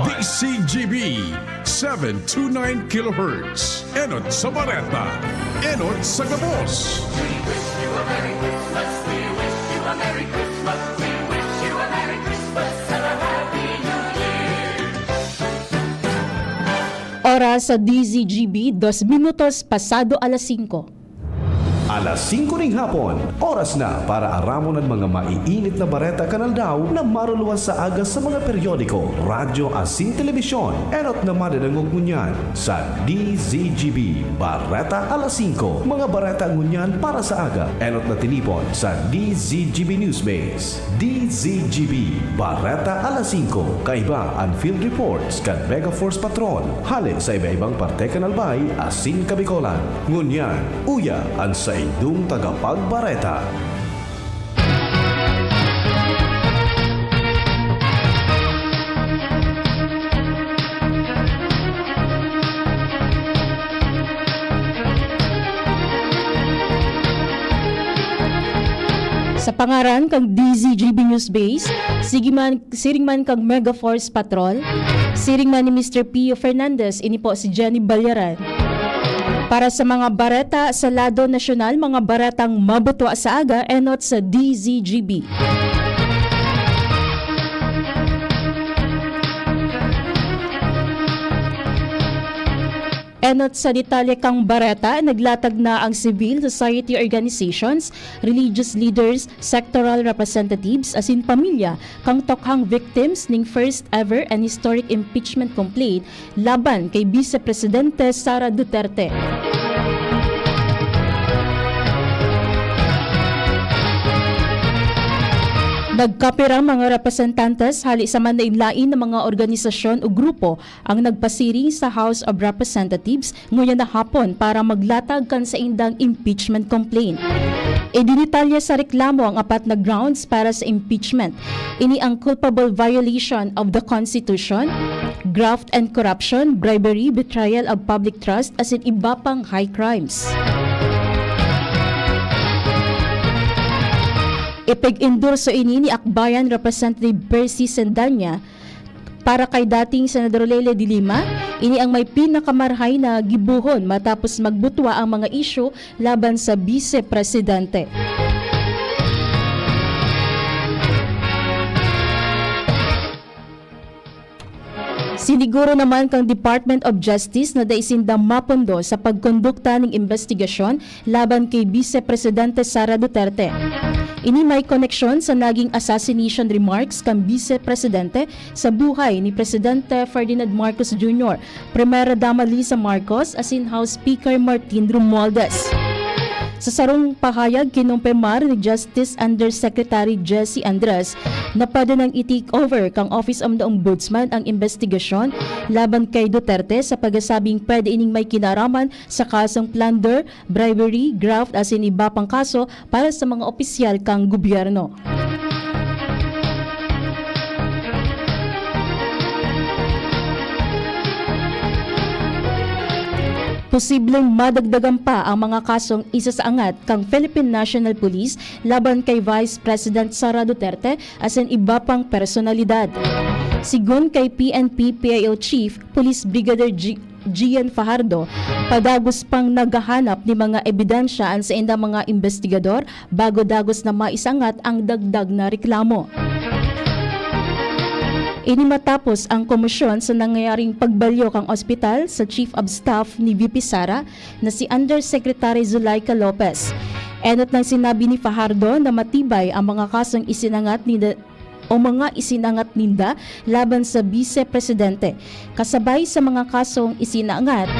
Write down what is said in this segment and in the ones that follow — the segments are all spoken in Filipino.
DCGB 729 kHz. Enot sa Bareta. Enot sa Gabos. We wish you a Merry Christmas. We wish you a Merry Christmas. We wish you a Merry Christmas and a Happy New Year. Oras sa DZGB, 2 minutos pasado alas 5. Alas 5 ng hapon, oras na para aramon ang mga maiinit na bareta kanaldaw na maruluwas sa agas sa mga periodiko, radyo asin telebisyon. Enot na madadangog ngunyan sa DZGB Bareta alas 5. Mga bareta ngunyan para sa aga. Enot na tinipon sa DZGB Newsbase. DZGB Bareta alas 5. Kaiba ang field reports kan Mega Force Patrol. Halik sa iba-ibang parte kanalbay asin kabikolan. Ngunyan, uya ang sa idong tagapagbareta. Sa pangaran kang DZGB News Base, siring man kang Mega Force Patrol, siring man ni Mr. Pio Fernandez, ini po si Jenny Balyaran. Para sa mga bareta sa lado nasyonal, mga baretang mabutwa sa aga, enot sa DZGB. Enot sa detalye kang bareta, naglatag na ang civil society organizations, religious leaders, sectoral representatives, asin pamilya, kang tokhang victims ning first ever and historic impeachment complaint laban kay Vice Presidente Sara Duterte. Nagkapira mga representantes hali sa manlain ng mga organisasyon o grupo ang nagpasiring sa House of Representatives ngayon na hapon para maglatag kan sa indang impeachment complaint. Idinitalya sa reklamo ang apat na grounds para sa impeachment. Ini ang culpable violation of the Constitution, graft and corruption, bribery, betrayal of public trust, as in iba pang high crimes. Ipag-endorso ini ni Akbayan Representative Percy Sendanya para kay dating Senador Lele de Lima. Ini ang may pinakamarhay na gibuhon matapos magbutwa ang mga isyu laban sa Vice Presidente. Siniguro naman kang Department of Justice na daisindang mapondo sa pagkondukta ng investigasyon laban kay Vice Presidente Sara Duterte. Ini may koneksyon sa naging assassination remarks kang Vice Presidente sa buhay ni Presidente Ferdinand Marcos Jr., Primera Dama Lisa Marcos, asin House Speaker Martin Romualdez. Sa sarong pahayag, kinumpirmar ni Justice Undersecretary Jessie Andres na pwede nang i-take over kang Office of the Ombudsman ang investigasyon laban kay Duterte sa pagsasabing pwede ining may kinaraman sa kasong plunder, bribery, graft asin iba pang kaso para sa mga opisyal kang gobyerno. Posibleng madagdagan pa ang mga kasong isasaangat kang Philippine National Police laban kay Vice President Sara Duterte asin iba pang personalidad. Sigun kay PNP-PIO Chief Police Brigadier Gian Fajardo, padagos pang naghahanap ni mga ebidensya sa indang mga investigador bago dagos na maisangat ang dagdag na reklamo. Ini matapos ang komisyon sa nangyayaring pagbalyo kang ospital sa Chief of Staff ni VP Sara na si Undersecretary Zulaika Lopez. Enot nang sinabi ni Fajardo na matibay ang mga kasong isinangat ninda laban sa Vice Presidente. Kasabay sa mga kasong isinangat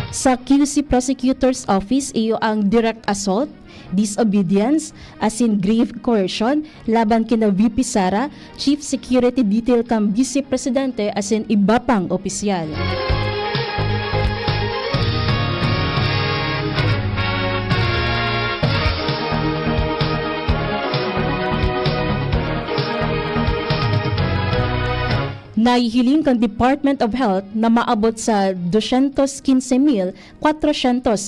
sa QC Prosecutor's Office iyo ang direct assault, disobedience, asin grave coercion laban kina VP Sara, Chief Security Detail kang Vice Presidente asin iba pang opisyal. Nahihiling kang Department of Health na maabot sa 215,400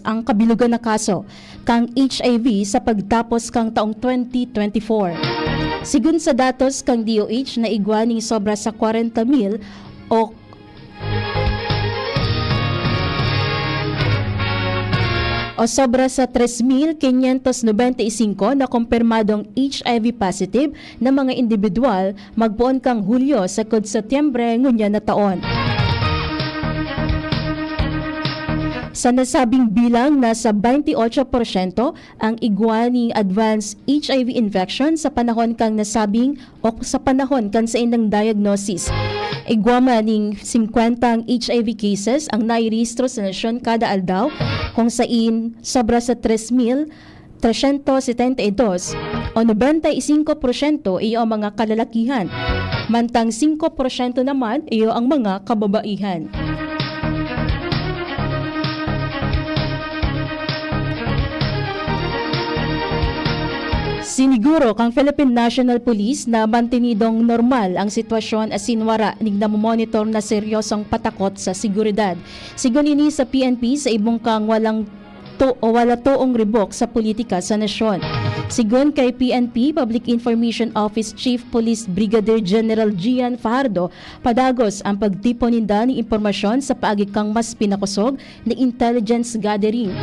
ang kabilugan na kaso kang HIV sa pagtapos kang taong 2024. Sigun sa datos kang DOH na igwaning sobra sa 40,000 o sobra sa 3,595 na kumpirmadong HIV positive na mga individual magpuon kang Hulyo sa Setyembre ngunya na taon. Sa nasabing bilang, nasa 28% ang igwaning advanced HIV infection sa panahon kang nasabing o sa panahon kan sa inang diagnosis. Igwama ning 50 HIV cases ang nairehistro sa nasyon kada aldaw, kung sain sobra sa 3,372 o 95% iyo ang mga kalalakihan, mantang 5% naman iyo ang mga kababaihan. Siniguro kang Philippine National Police na mantinidong normal ang sitwasyon asin wara ning namomonitor na seryosong patakot sa seguridad. Sigon ini sa PNP sa ibong kang wala toong ribok sa politika sa nasyon. Sigon kay PNP Public Information Office Chief Police Brigadier General Gian Fajardo, padagos ang pagtipon ninda ng impormasyon sa paagi kang mas pinakusog na intelligence gathering.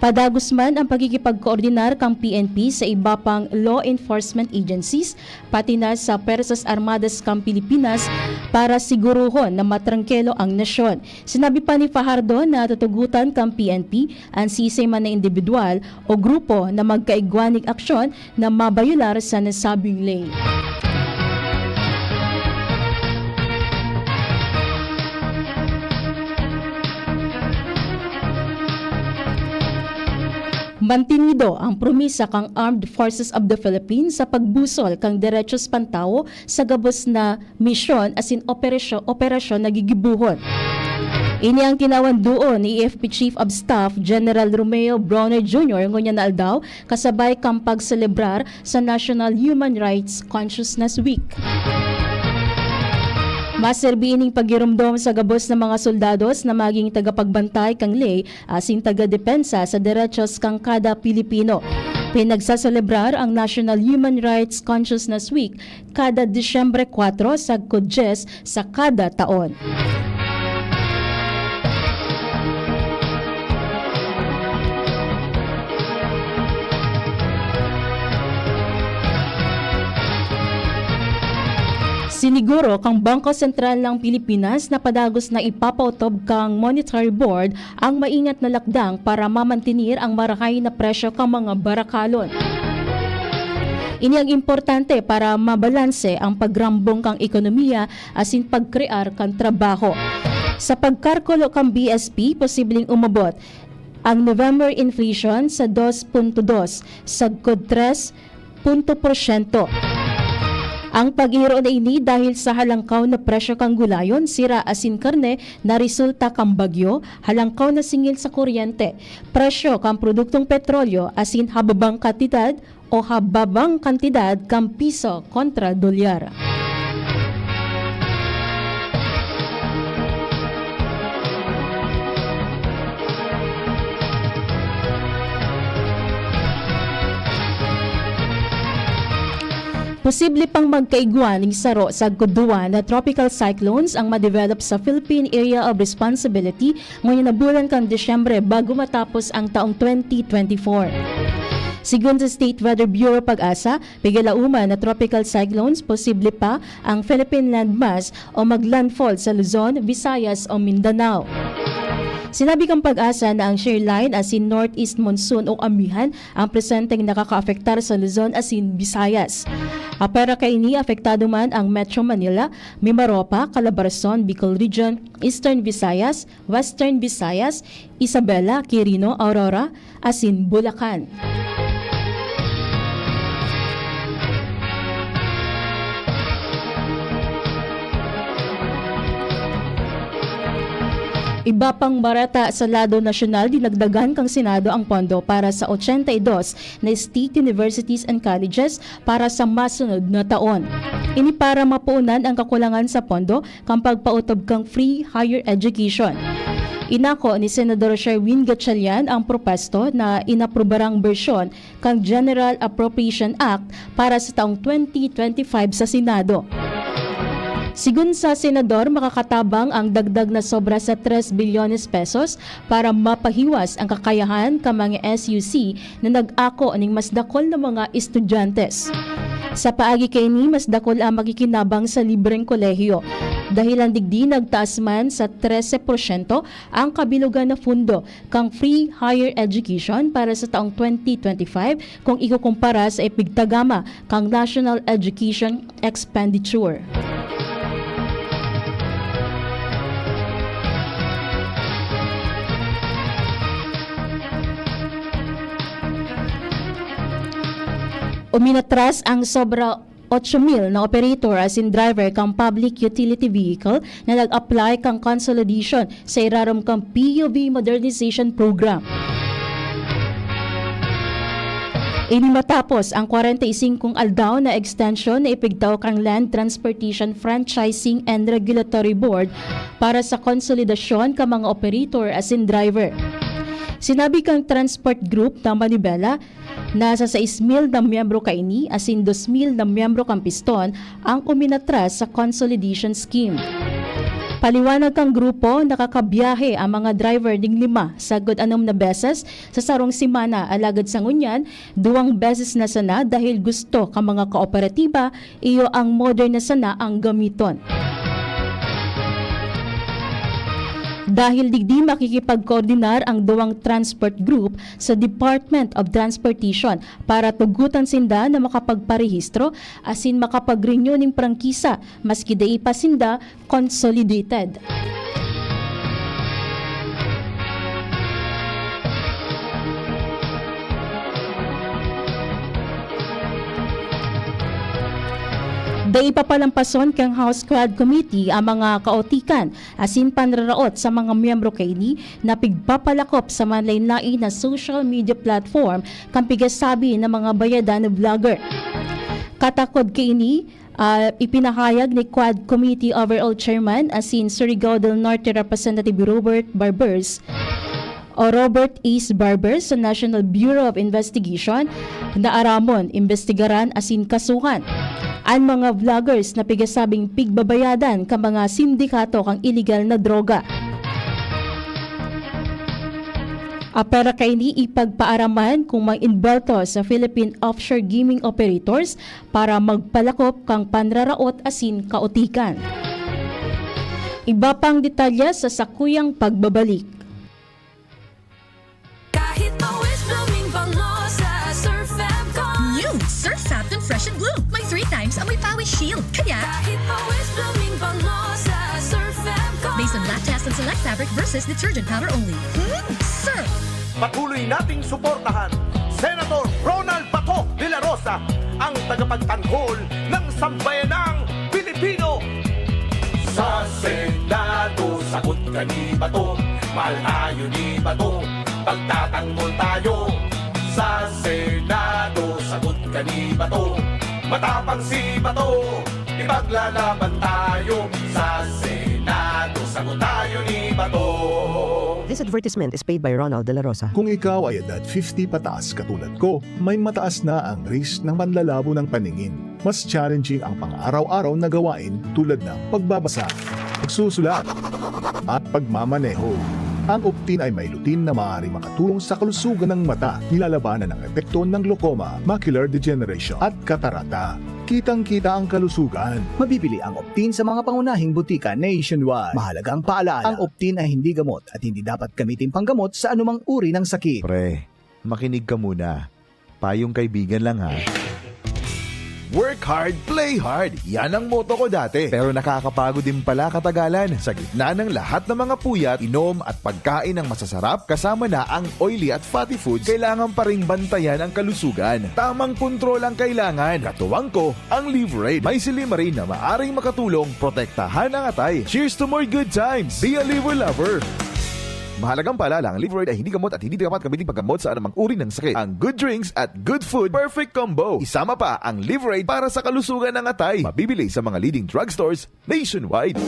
Padagos man ang pagkikipagkoordinar kang PNP sa iba pang law enforcement agencies, pati na sa Persas Armadas kang Pilipinas para siguruhon na matrangkelo ang nasyon. Sinabi pa ni Fajardo na tutugutan kang PNP ang sisay man na individual o grupo na magkaigwanig aksyon na mabayular sa nasabing lay. Mantinido ang promisa kang Armed Forces of the Philippines sa pagbusol kang derechos pantao sa gabos na misyon asin operasyon nagigibuhon. Ini ang tinawan doon ni AFP Chief of Staff General Romeo Bronner Jr. ngunya na aldaw kasabay kang pagselebrar sa National Human Rights Consciousness Week. Maserbiining pagirumdom sa gabos ng mga soldados na maging tagapagbantay kang ley asin taga-depensa sa derechos kang kada Pilipino. Pinagsaselebrar ang National Human Rights Consciousness Week kada Disyembre 4 sa Kudjes sa kada taon. Siniguro kang Bangko Sentral ng Pilipinas na padagos na ipapautob kang Monetary Board ang maingat na lakdang para mamantinir ang marahay na presyo kang mga barakalon. Ini ang importante para mabalanse ang pagrambong kang ekonomiya asin pagkrear kang trabaho. Sa pagkarkulo kang BSP, posibleng umabot ang November inflation sa 2.2 sagkod 3%. Ang pag-iro na ini dahil sa halangkaw na presyo kang gulayon, sira asin karne na resulta kang bagyo, halangkaw na singil sa kuryente, presyo kang produktong petrolyo asin hababang kantidad kang piso kontra dolyar. Posible pang magkaigwaning saro sa guduan na tropical cyclones ang ma-develop sa Philippine Area of Responsibility ngayon na bulan kang Disyembre bago matapos ang taong 2024. Sigun sa State Weather Bureau Pag-asa, bigalauman na tropical cyclones, posible pa ang Philippine landmass o maglandfall sa Luzon, Visayas o Mindanao. Sinabi kang Pag-asa na ang shear line asin northeast monsoon o amihan ang presenteng nakaka-afektar sa Luzon asin Visayas. Apera kay ini apektado man ang Metro Manila, Mimaropa, Calabarzon, Bicol Region, Eastern Visayas, Western Visayas, Isabela, Quirino, Aurora, asin Bulacan. Iba pang barata sa lado nasyonal, dinagdagan kang Senado ang pondo para sa 82 na state universities and colleges para sa masunod na taon. Ini para mapuunan ang kakulangan sa pondo kang pagpautob kang free higher education. Inako ni Senador Sherwin Gatchalian ang propesto na inaprubarang bersyon kang General Appropriation Act para sa taong 2025 sa Senado. Sigun sa senador, makakatabang ang dagdag na sobra sa 3 bilyones pesos para mapahiwas ang kakayahan ka mga SUC na nag-ako aning mas dakol na mga estudyantes. Sa paagi kay ni, mas dakol ang makikinabang sa libreng kolehiyo. Dahil ang digdi nagtaas man sa 13% ang kabilugan na fundo kang free higher education para sa taong 2025 kung ikukumpara sa ipigtagama kang national education expenditure. Uminatras ang sobra 8,000 na operator as in driver kang public utility vehicle na nag-apply kang consolidation sa irarom kang PUV Modernization Program. Ini matapos ang 45 aldaw na extension na ipigtaw kang Land Transportation Franchising and Regulatory Board para sa konsolidasyon ka mga operator as in driver. Sinabi kang Transport Group ng Manibela na sa 6,000 na miyembro kaini asin 2,000 na miyembro kang piston ang uminatras sa consolidation scheme. Paliwanag kang grupo, nakakabiyahe ang mga driver ding 5 sagod 6 na beses sa sarong simana alagad sa ngunyan 2 beses na sana dahil gusto ka mga kooperatiba iyo ang modern na sana ang gamiton. Dahil digdi makikipag-coordinar ang duwang transport group sa Department of Transportation para tugutan sinda na makapagparehistro asin makapag-renew ng prangkisa maski dai pa sinda consolidated. Dai papalampason kang House Quad Committee ang mga kaotikan asin panraraot sa mga miyembro kaini na pigpapalakop sa manlain-lain na social media platform kang pigasabi ng mga bayadan na vlogger. Katakod kaini ipinahayag ni Quad Committee Overall Chairman asin Surigao del Norte Representative Robert Barbers sa National Bureau of Investigation na aramon investigaran asin kasuhan ang mga vloggers na pigasabing pigbabayadan ka mga sindikato kang illegal na droga. Apera kaini ipagpaaraman kung mag-inbelto sa Philippine Offshore Gaming Operators para magpalakop kang panraraot asin kaotikan. Iba pang detalye sa sakuyang pagbabalik. Kahit always blooming bango sa Surf Fabcon. New Surf Fabcon Fresh and Blue. May 3 times amoy pawis shield. Kaya, Kahit always blooming bango sa Surf Fabcon. based on lab test and select fabric versus detergent powder only. Surf! Patuloy nating suportahan Senator Ronald Bato de la Rosa, ang tagapagtanggol ng sambayanang Pilipino. Sa Senado, sagot ka ni Bato, mahal tayo ni Bato, pagtatanggol tayo. Sa Senado, sagot ka ni Bato, matapang si Bato, ipaglalaban tayo. Sa Senado, sagot tayo ni Bato. This advertisement is paid by Ronald De La Rosa. Kung ikaw ay edad 50 pataas katulad ko, may mataas na ang risk ng manlalabo ng paningin. Mas challenging ang pang-araw-araw na gawain tulad ng pagbabasa, pagsusulat, at pagmamaneho. Ang Optin ay may lutin na maaaring makatulong sa kalusugan ng mata, nilalabanan ang epekto ng glaucoma, macular degeneration at katarata. Kitang-kita ang kalusugan. Mabibili ang Optin sa mga pangunahing butika nationwide. Mahalagang paalala, ang Optin ay hindi gamot at hindi dapat gamitin panggamot sa anumang uri ng sakit. Pre, makinig ka muna. Payong kaibigan lang ha. Work hard, play hard. Yan ang motto ko dati. Pero nakakapagod din pala katagalan. Sa gitna ng lahat ng mga puyat, inom at pagkain ng masasarap, kasama na ang oily at fatty foods, kailangan pa ring bantayan ang kalusugan. Tamang kontrol ang kailangan. Katuwang ko, ang Liverade. May silimarin na maaring makatulong, protektahan ang atay. Cheers to more good times. Be a liver lover. Mahalagang paalala, ang Liverade ay hindi gamot at hindi dapat gamitin paggamot sa anumang uri ng sakit. Ang good drinks at good food, perfect combo. Isama pa ang Liverade para sa kalusugan ng atay. Mabibili sa mga leading drugstores nationwide.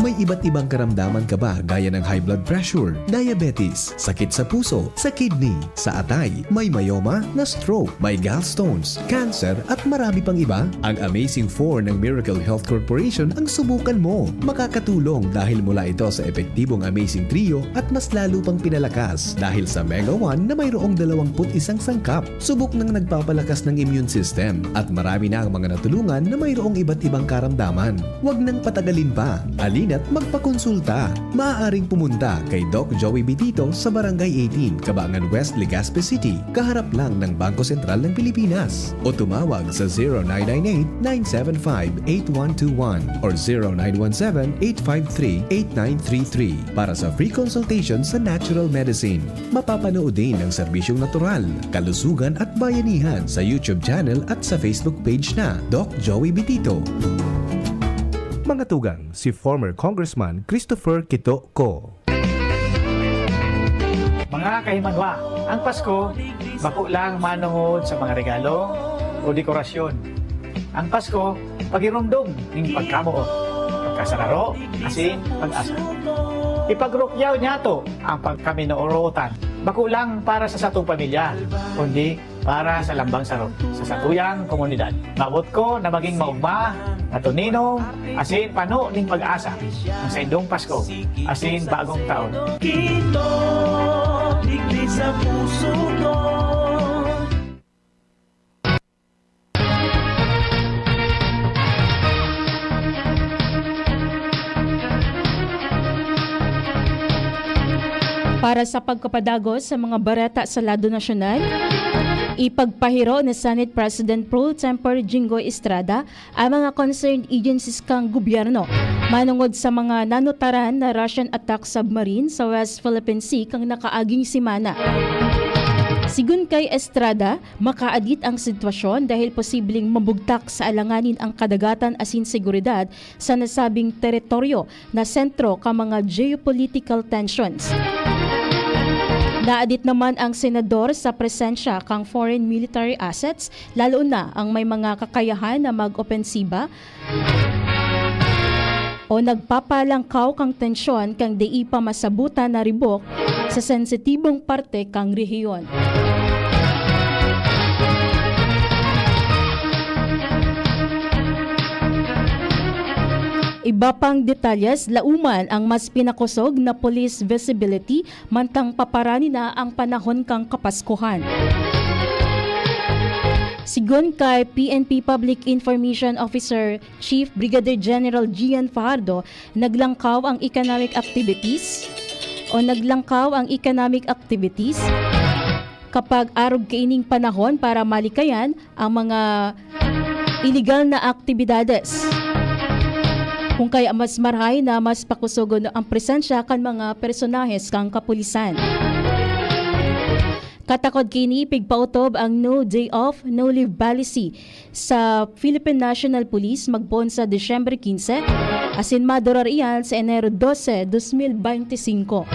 May iba't ibang karamdaman ka ba gaya ng high blood pressure, diabetes, sakit sa puso, sa kidney, sa atay, may myoma, na stroke, may gallstones, cancer at marami pang iba? Ang Amazing 4 ng Miracle Health Corporation ang subukan mo. Makakatulong dahil mula ito sa epektibong Amazing Trio at mas lalo pang pinalakas dahil sa Mega 1 na mayroong 21 sangkap. Subok ng nagpapalakas ng immune system at marami na ang mga natulungan na mayroong iba't ibang karamdaman. Huwag nang patagalin pa. Alina't magpakonsulta. Maaaring pumunta kay Doc Joey Bitito sa Barangay 18, Cabangan West, Legazpi City, kaharap lang ng Bangko Sentral ng Pilipinas. O tumawag sa 0998-975-8121 or 0917-853-8933 para sa free consultation sa natural medicine. Mapapanood din ang serbisyong natural, kalusugan at bayanihan sa YouTube channel at sa Facebook page na Doc Joey Bitito. Mga tugang, si former Congressman Christopher Quito Co. Mga kahimanwa, ang Pasko, bako lang manungod sa mga regalo o dekorasyon. Ang Pasko, pagirumdum ng pagkamuot, pagkasararo, asin, pag-asa. Ipagrukyaw niya to ang pagkaminorotan. Bako lang para sa satong pamilya, kundi para sa lambang sarap sa satuyang komunidad. Mabot ko na maging maugma, natuninong, asin pano ning pag-asa ang sa indong Pasko, asin bagong taon. Kito, digdi sa puso ko. Para sa pagkapadagos sa mga bareta sa lado nasyonal, ipagpahiro ni Senate President Pro Tempore Jinggoy Estrada ang mga concerned agencies kang gobyerno manungod sa mga nanutaran na Russian attack submarine sa West Philippine Sea kang nakaaging simana. Sigun kay Estrada, makaadit ang sitwasyon dahil posibleng mabugtak sa alanganin ang kadagatan asin seguridad sa nasabing teritoryo na sentro ka mga geopolitical tensions. Naadit naman ang senador sa presensya kang foreign military assets, lalo na ang may mga kakayahan na mag-opensiba o nagpapalangkaw kang tensyon kang di pa masabutan na ribok sa sensitibong parte kang rehiyon. Iba pang detalyes, lauman ang mas pinakusog na police visibility mantang paparani na ang panahon kang Kapaskuhan. Sigun kay PNP Public Information Officer Chief Brigadier General Gian Fajardo, naglangkaw ang economic activities kapag arog kaining panahon para malikayan ang mga illegal na aktibidades. Kung kaya mas marhay na mas pakusogon ang presensya kan mga personahes kang kapulisan. Katakod kini pigpautob ang No Day Off, No Leave policy sa Philippine National Police magpon sa Disyembre 15, asin madurar iyan sa Enero 12, 2025.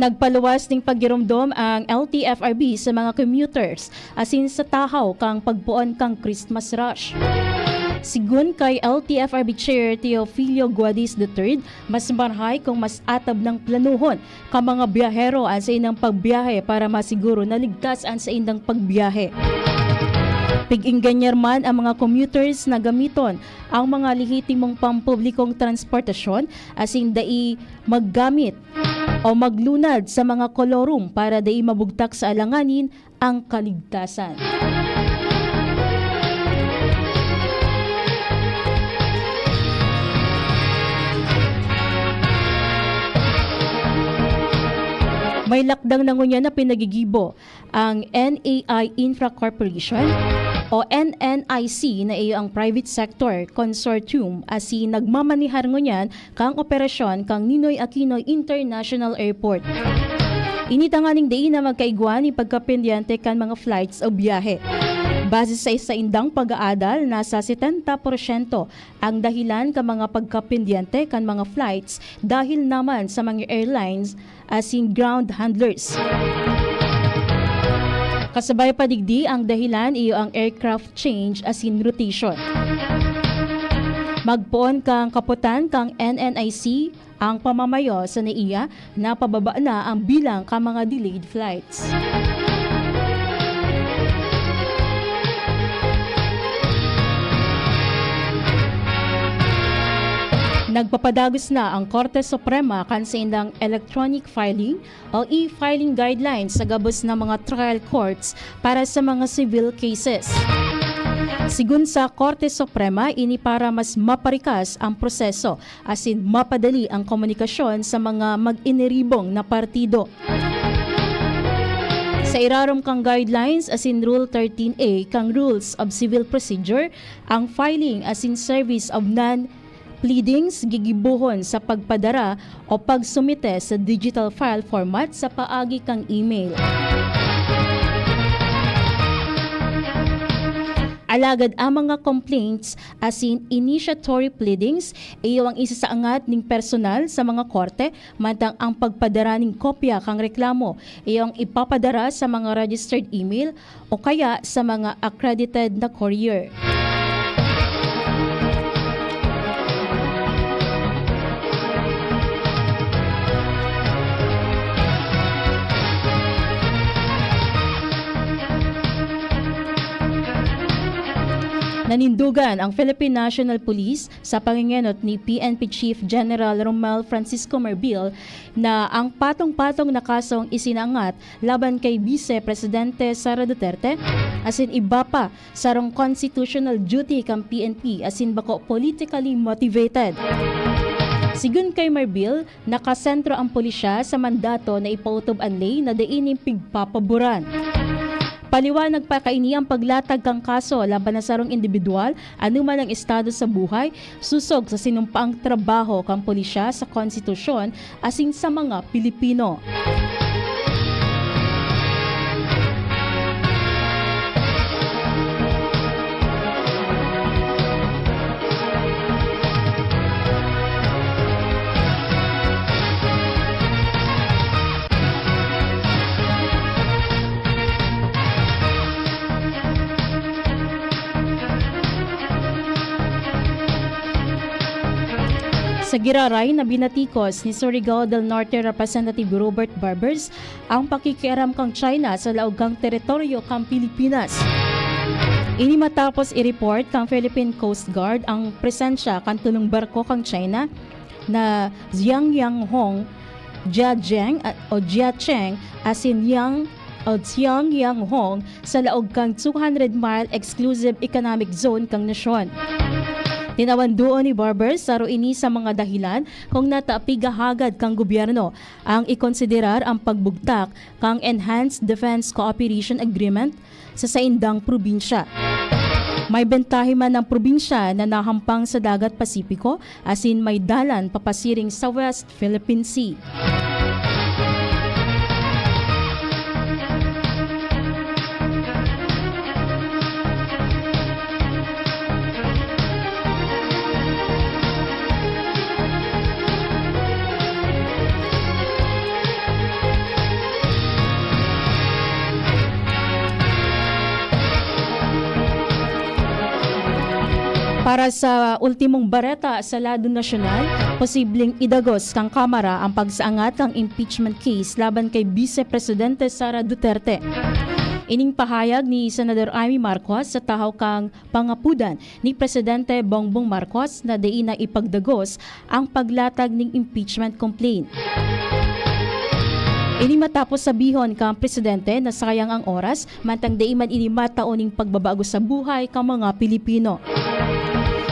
Nagpaluwas ng pagirumdom ang LTFRB sa mga commuters asin sa tahaw kang pagpuon kang Christmas rush. Sigun kay LTFRB Chair Teofilio Guadis III, mas marhay kung mas atab ng planuhon ka mga biyahero sa inang pagbiyahe para masiguro na ligtas sa indang pagbiyahe. Pig-ingganyer man ang mga commuters na gamiton ang mga lehitimong pampublikong transportasyon asin dai maggamit o maglunad sa mga kolorum para dai mabugtak sa alanganin ang kaligtasan. May lakdang nangunya na pinagigibo ang NAI Infra Corporation o NNIC na iyo ang private sector consortium asi nagmamanihar ngunyan kang operasyon kang Ninoy Aquino International Airport. Initanganing day na magkaigwan ni pagkapendyante kan mga flights o biyahe. Base sa isa indang pag-aadal, nasa 70% ang dahilan ka mga pagkapendyante kan mga flights dahil naman sa mga airlines as in ground handlers. Kasabay padigdi ang dahilan iyo ang aircraft change as in rotation. Magpoon kang kaputan kang NNIC ang pamamayo sa NAIA na pababa na ang bilang ka mga delayed flights. Nagpapadagos na ang Korte Suprema kan sa indang electronic filing o e-filing guidelines sa gabos ng mga trial courts para sa mga civil cases. Sigun sa Korte Suprema, ini para mas maparikas ang proseso as in mapadali ang komunikasyon sa mga mag-iniribong na partido. Sa irarom kang guidelines as in Rule 13A kang Rules of Civil Procedure, ang filing as in service of non-pleadings gigibuhon sa pagpadara o pagsumite sa digital file format sa paagi kang email. Alagad ang mga complaints as in initiatory pleadings iyo ang isa sa angat ning personal sa mga korte mantang ang pagpadara ning kopya kang reklamo iyo ang ipapadara sa mga registered email o kaya sa mga accredited na courier. Nanindugan ang Philippine National Police sa pangingenot ni PNP Chief General Romel Francisco Marbil na ang patong-patong na kasong isinangat laban kay Vice Presidente Sara Duterte as in iba pa sarong constitutional duty kang PNP as in bako politically motivated. Sigun kay Marbil, nakasentro ang pulisya sa mandato na ipautob ang lay na daining pigpapaboran. Paliwanag pa kaini ang paglatag kang kaso laban na sarong individual anuman ang estado sa buhay, susog sa sinumpaang trabaho kang pulisya sa konstitusyon asin sa mga Pilipino. Sa giraray na binatikos ni Surigao del Norte Representative Robert Barbers ang pakikiaram kang China sa laog kang teritoryo kang Pilipinas. Ini matapos i-report kang Philippine Coast Guard ang presensya kang tulong barko kang China na Jiangyang Jiazheng o Jiacheng asin Yang o Xiangyang Hong sa laog kang 200-mile exclusive economic zone kang nasyon. Tinawan doon ni Barbers saro ini sa mga dahilan kung natapigahagad kang gobyerno ang ikonsiderar ang pagbugtak kang Enhanced Defense Cooperation Agreement sa saindang probinsya. May bentahe man ang probinsya na nahampang sa dagat Pasipiko asin may dalan papasiring sa West Philippine Sea. Para sa ultimong bareta sa lado nasyonal, posibleng idagos kang Kamara ang pagsaangat ng impeachment case laban kay Vice Presidente Sara Duterte. Ining pahayag ni Senador Amy Marcos sa tahaw kang pangapudan ni Presidente Bongbong Marcos na diin na ipagdagos ang paglatag ng impeachment complaint. Ini matapos sabihon kang presidente na sayang ang oras mantang di man ini mataoning pagbabago sa buhay kang mga Pilipino.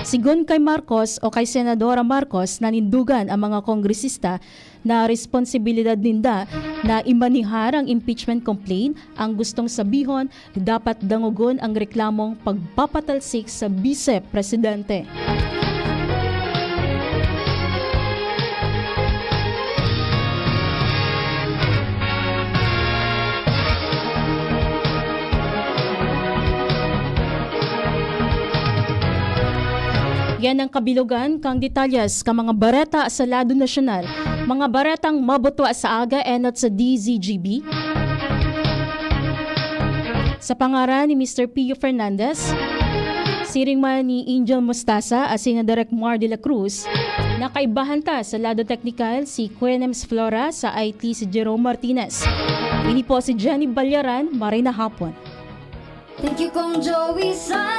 Sigun kay Marcos o kay Senadora Marcos nanindugan ang mga kongresista na responsibilidad ninda na imanihar ang impeachment complaint ang gustong sabihon dapat dangugon ang reklamong pagpapatalsik sa Vice Presidente. Yan ang kabilugan kang detalyas ka mga bareta sa lado nasyonal, mga baretang mabutwa sa aga enot sa DZGB. Sa pangaran ni Mr. Pio Fernandez, siring man ni Angel Mostasa at si Direk Mar de la Cruz, nakaibahan ta sa lado technical si Quenems Flora, sa IT si Jerome Martinez. Ini po si Jenny Balyaran, maray na hapon. Thank you, Kong Joey San.